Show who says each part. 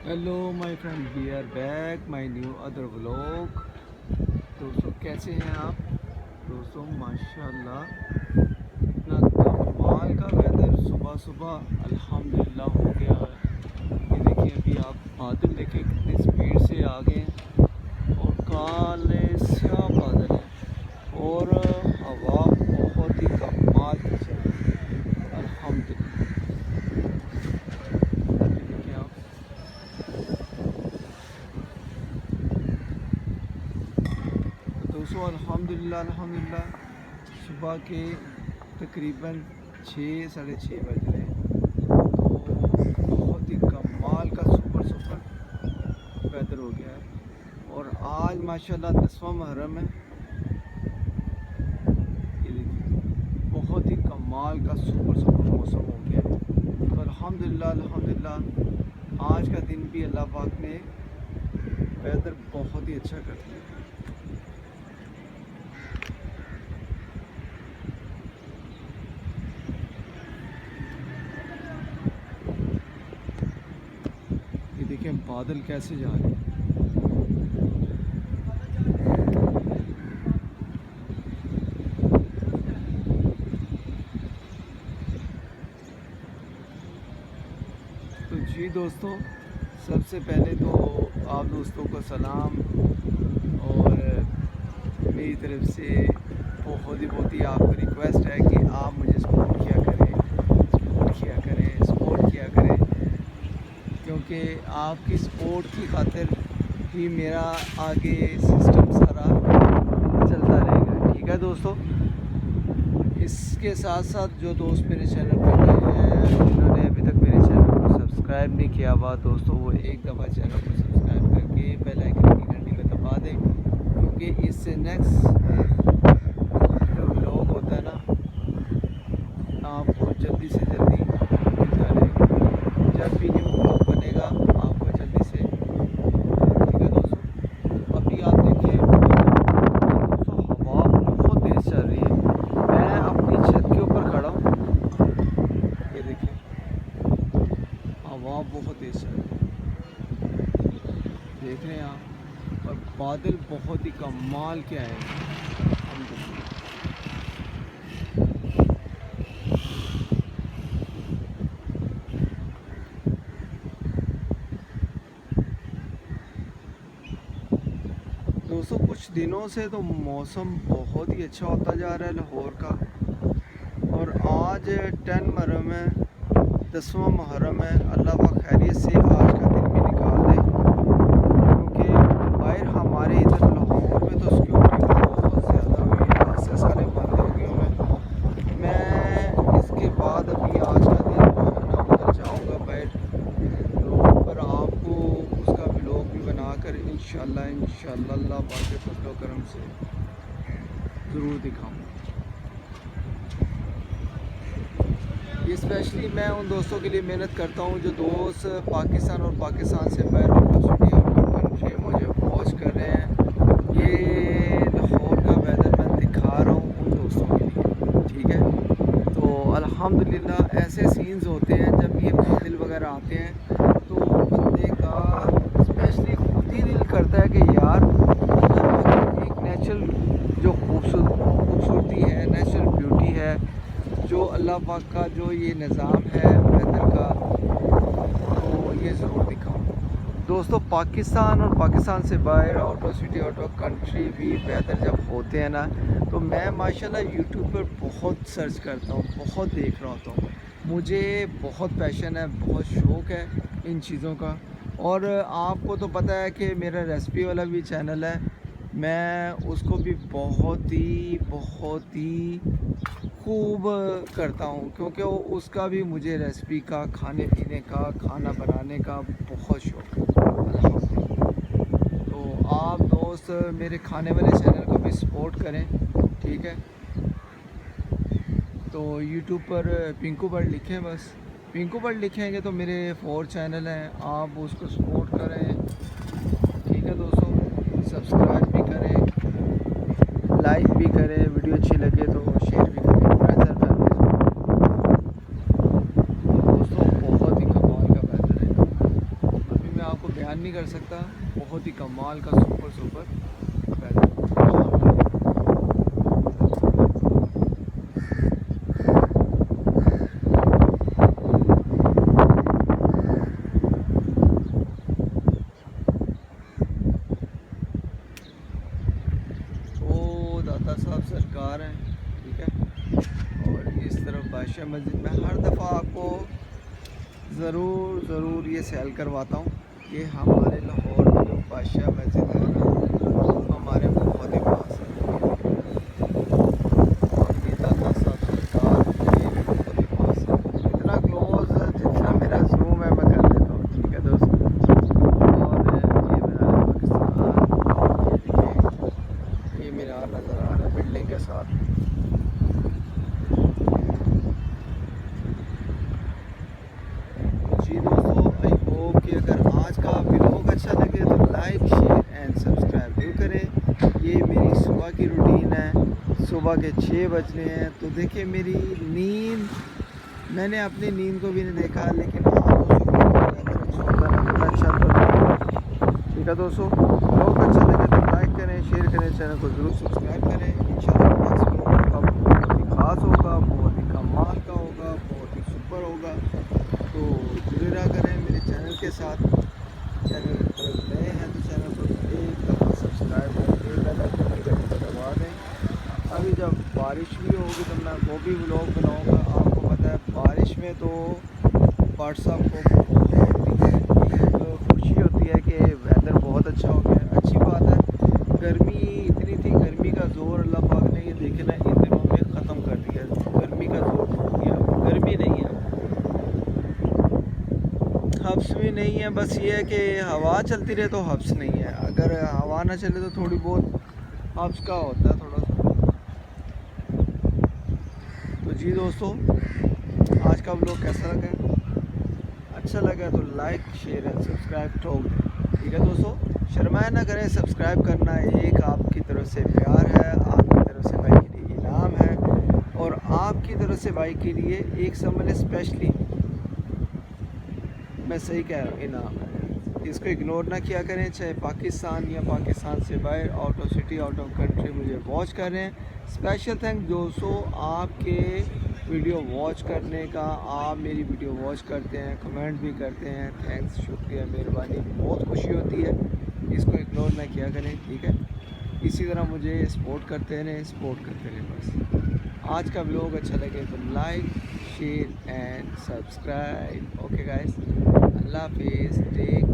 Speaker 1: Hello my friend, we are back my new other vlog. दोस्तों कैसे हैं आप? दोस्तों माशाल्लाह इतना कमाल का वेदर सुबह सुबह अल्हम्दुलिल्लाह हो गया है। ये देखिए, अभी आप बादल देखें कितनी स्पीड से आ गए हैं और काले स्याह बादल हैं और हवा बहुत ही कमाल की चल रही है अल्हम्दुलिल्लाह। ये देखिए आप, दोस्तों अल्हम्दुलिल्लाह अल्हम्दुलिल्लाह सुबह के तकरीबन 6 साढ़े 6 बज रहे हैं। तो बहुत ही कमाल का सुपर वेदर हो गया है और आज माशाल्लाह 10वां मुहर्रम है। ये देखिए, बहुत ही कमाल का सुपर मौसम हो गया है। तो अल्हम्दुलिल्लाह अल्हम्दुलिल्लाह आज का दिन भी अल्लाह पाक ने वेदर बहुत ही अच्छा कर दिया। ये देखिए बादल कैसे जा रहे हैं। तो जी दोस्तों, सबसे पहले तो आप दोस्तों को सलाम और मेरी तरफ से बहुत ही आपको रिक्वेस्ट है कि आप मुझे सपोर्ट किया करें, क्योंकि आपकी सपोर्ट की खातिर ही मेरा आगे सिस्टम सारा चलता रहेगा। ठीक है दोस्तों, इसके साथ साथ जो दोस्त मेरे चैनल पर नए हैं, जिन्होंने अभी तक मेरे चैनल को सब्सक्राइब नहीं किया हुआ दोस्तों, वो एक दफ़ा चैनल को सब्सक्राइब करके बेल आइकन की घंटी को दबा दें, क्योंकि इससे नेक्स्ट जो व्लॉग होता है ना, आपको जल्दी से जल्दी मिलता रहेगा। जब भी न्यू व्लॉग बनेगा आपको जल्दी से। ठीक है दोस्तों, अभी आप देखिए दोस्तों, हवा बहुत तेज़ चल रही है। मैं अपनी छत के ऊपर खड़ा हूँ, ये देखिए हवा बहुत तेज़ चल रही है, देख रहे हैं आप, और बादल बहुत ही कमाल के आए हैं अल्हम्दुलिल्लाह। दोस्तों कुछ दिनों से तो मौसम बहुत ही अच्छा होता जा रहा है लाहौर का, और आज 10 मुहर्रम है, 10वां मुहर्रम है। अल्लाह पाक खैरियत से आज का दिन भी निकाल दे, क्योंकि बाहर हमारे इधर लाहौर में तो सिक्योरिटी बहुत ज़्यादा हुई है, रास्ते सारे बंद हो गए हुए। मैं इसके बाद अभी आज का दिन जो है ना उधर जाऊँगा बाहर, तो पर आपको उसका व्लॉग भी बनाकर इंशाल्लाह अल्लाह पाक के फजल व करम से ज़रूर दिखाऊँगा। ये स्पेशली मैं उन दोस्तों के लिए मेहनत करता हूँ जो दोस्त पाकिस्तान और पाकिस्तान से बाहर out of city out of country मुझे वॉच कर रहे हैं। ये लाहौर का वेदर मैं दिखा रहा हूँ उन दोस्तों के लिए। ठीक है, तो अल्हम्दुलिल्लाह ऐसे सीन्स होते हैं जब ये बादल वगैरह आते हैं तो बंदे का स्पेशली खुद ही दिल करता है कि यार एक नेचुरल जो खूबसूरती है, नेचुरल ब्यूटी है, जो अल्लाह पाक का जो ये निज़ाम है वेदर का, तो ये ज़रूर दिखाऊँ। दोस्तों पाकिस्तान और पाकिस्तान से बाहर out of city out of country भी वेदर जब होते हैं ना, तो मैं माशाल्लाह यूट्यूब पर बहुत सर्च करता हूँ, बहुत देख रहा होता हूँ। मुझे बहुत पैशन है, बहुत शौक़ है इन चीज़ों का। और आपको तो पता है कि मेरा रेसिपी वाला भी चैनल है, मैं उसको भी बहुत ही खूब करता हूँ, क्योंकि उसका भी मुझे रेसिपी का, खाने पीने का, खाना बनाने का बहुत शौक़ है अल्हम्दुलिल्लाह। तो आप दोस्त मेरे खाने वाले चैनल को भी सपोर्ट करें। ठीक है, तो यूट्यूब पर पिंकू बर्ड लिखें, बस पिंकू बर्ड लिखेंगे तो मेरे 4 चैनल हैं, आप उसको सपोर्ट करें। ठीक है दोस्तों, सब्सक्राइब भी करें, लाइक भी करें, वीडियो अच्छी लगे तो शेयर भी करें फ्रेंड्स एंड फैमिली। दोस्तों बहुत ही कमाल का वेदर है। अभी मैं आपको बयान नहीं कर सकता, बहुत ही कमाल का सुपर वेदर। वो दाता साहब सरकार हैं, ठीक है। और इस तरफ बादशाह मस्जिद में हर दफ़ा आपको ज़रूर ये सैल करवाता हूँ। ये हमारे लाहौर में जो बादशाह मस्जिद है ना, हमारे बहुत ही पास है। ये दाता साहब सरकार ये भी बहुत ही पास है, इतना क्लोज जितना मेरा जूम है मैं कर लेता हूँ, ठीक है दोस्तों। और ये मेरा पाकिस्तान, ये देखिए ये मीनार नज़र आ रहा है बिल्डिंग के साथ। जी दोस्तों, आई होप कि अगर आज का व्लॉग अच्छा लगे तो लाइक शेयर एंड सब्सक्राइब जरूर करें। ये मेरी सुबह की रूटीन है, सुबह के 6 बजने हैं। तो देखिए मेरी नींद, मैंने अपनी नींद को भी नहीं देखा, लेकिन आप अच्छा ठीक है दोस्तों। व्लॉग अच्छा लगे तो लाइक करें, शेयर करें, चैनल को ज़रूर सब्सक्राइब करें। इंशाल्लाह नेक्स्ट व्लॉग बहुत ही ख़ास होगा, बहुत ही कमाल का होगा, बहुत ही सुपर होगा। तो जुड़े रहा करें मेरे चैनल के साथ। चैनल पर नए हैं तो चैनल को एक दफ़ा सब्सक्राइब करके बेल आइकन की घंटी को दबा दें। अभी जब बारिश भी होगी तो मैं वो भी व्लॉग बनाऊंगा। आपको पता है बारिश में तो व्हाट्सअप को बोलते हैं, ठीक है। एक खुशी होती है कि वेदर बहुत अच्छा हो गया, अच्छी बात है। गर्मी इतनी थी, गर्मी का ज़ोर अल्लाह पाक ने ये देखे ना इन दिनों में ख़त्म कर दिया। गर्मी का ज़ोर टूट गया, गर्मी नहीं है, हब्स भी नहीं है। बस ये है कि हवा चलती रहे तो हब्स नहीं है, अगर हवा ना चले तो थोड़ी बहुत हब्स का होता है थोड़ा सा। तो जी दोस्तों, आज का व्लॉग कैसा लगा? अच्छा लगा तो लाइक शेयर एंड सब्सक्राइब ठोक दें, ठीक है दोस्तों। शर्माया ना करें, सब्सक्राइब करना एक आपकी तरफ से प्यार है, आपकी तरफ से भाई के लिए इनाम है, और आपकी तरफ से भाई के लिए एक समझ स्पेशली, मैं सही कह रहा हूँ, इनाम है। इसको इग्नोर ना किया करें, चाहे पाकिस्तान या पाकिस्तान से बाहर, out of city, out of country मुझे वॉच कर रहे हैं। स्पेशल थैंक दोस्तों आपके वीडियो वॉच करने का। आप मेरी वीडियो वॉच करते हैं, कमेंट भी करते हैं, थैंक्स, शुक्रिया, मेहरबानी, बहुत खुशी होती है। इसको इग्नोर ना किया करें, ठीक है। इसी तरह मुझे सपोर्ट करते रहें, सपोर्ट करते रहें बस। आज का व्लॉग अच्छा लगे तो like share and subscribe. Okay guys, अल्लाह हाफिज़, टेक